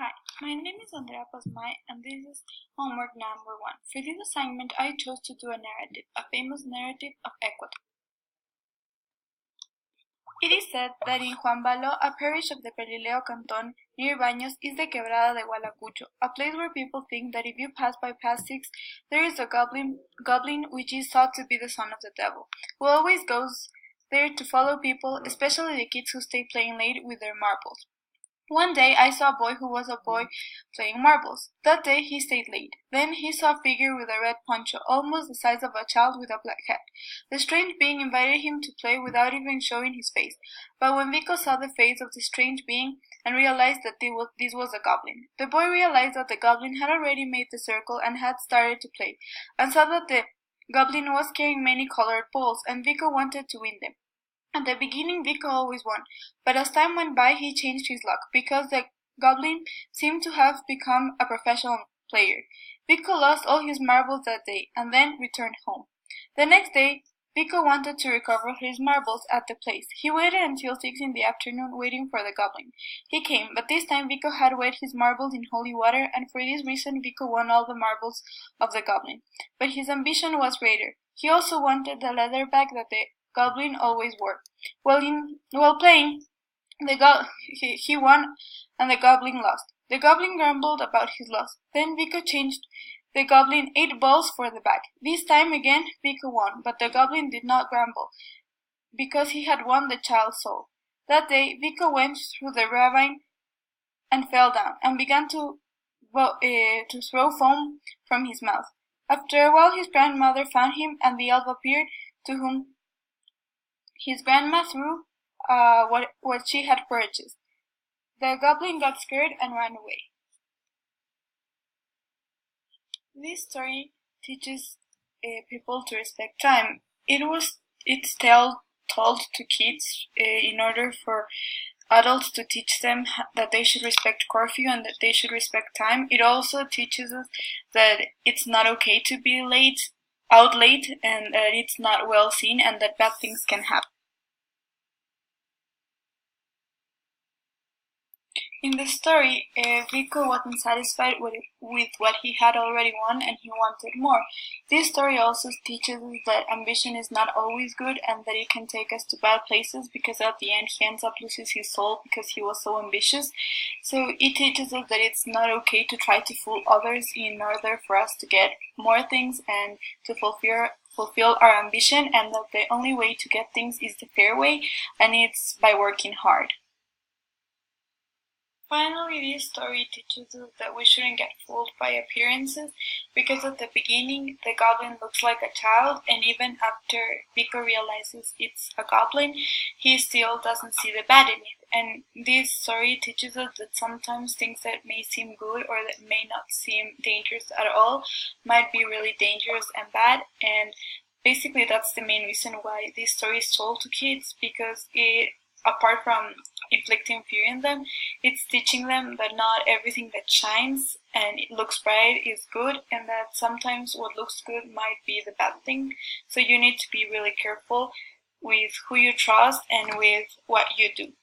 Hi, my name is Andrea Pasmay and this is homework number 1. For this assignment, I chose to do a narrative, a famous narrative of Ecuador. It is said that in Juan Balo, a parish of the Pelileo canton, near Baños, is the Quebrada de Gualacucho, a place where people think that if you pass by past 6, there is a goblin which is thought to be the son of the devil, who always goes there to follow people, especially the kids who stay playing late with their marbles. One day I saw a boy who was a boy playing marbles. That day he stayed late. Then he saw a figure with a red poncho, almost the size of a child with a black hat. The strange being invited him to play without even showing his face. But when Vico saw the face of the strange being and realized that this was a goblin, the boy realized that the goblin had already made the circle and had started to play, and saw that the goblin was carrying many colored balls, and Vico wanted to win them. At the beginning Vico always won, but as time went by he changed his luck, because the goblin seemed to have become a professional player. Vico lost all his marbles that day, and then returned home. The next day Vico wanted to recover his marbles at the place. He waited until 6 in the afternoon waiting for the goblin. He came, but this time Vico had wet his marbles in holy water, and for this reason Vico won all the marbles of the goblin. But his ambition was greater. He also wanted the leather bag that the goblin always wore. While playing, he won and the goblin lost. The goblin grumbled about his loss. Then Vico changed the goblin 8 balls for the bag. This time again Vico won, but the goblin did not grumble, because he had won the child's soul. That day Vico went through the ravine and fell down, and began to throw foam from his mouth. After a while his grandmother found him, and the elf appeared, to whom his grandma threw what she had purchased. The goblin got scared and ran away. This story teaches people to respect time. It's told to kids in order for adults to teach them that they should respect curfew and that they should respect time. It also teaches us that it's not okay to be out late, and that it's not well seen, and that bad things can happen. In the story, Vico wasn't satisfied with what he had already won, and he wanted more. This story also teaches us that ambition is not always good, and that it can take us to bad places, because at the end he ends up losing his soul because he was so ambitious. So it teaches us that it's not okay to try to fool others in order for us to get more things and to fulfill our ambition, and that the only way to get things is the fair way, and it's by working hard. Finally, this story teaches us that we shouldn't get fooled by appearances, because at the beginning the goblin looks like a child, and even after Vico realizes it's a goblin, he still doesn't see the bad in it. And this story teaches us that sometimes things that may seem good or that may not seem dangerous at all might be really dangerous and bad, and basically that's the main reason why this story is told to kids, because apart from inflicting fear in them, it's teaching them that not everything that shines and it looks bright is good, and that sometimes what looks good might be the bad thing. So you need to be really careful with who you trust and with what you do.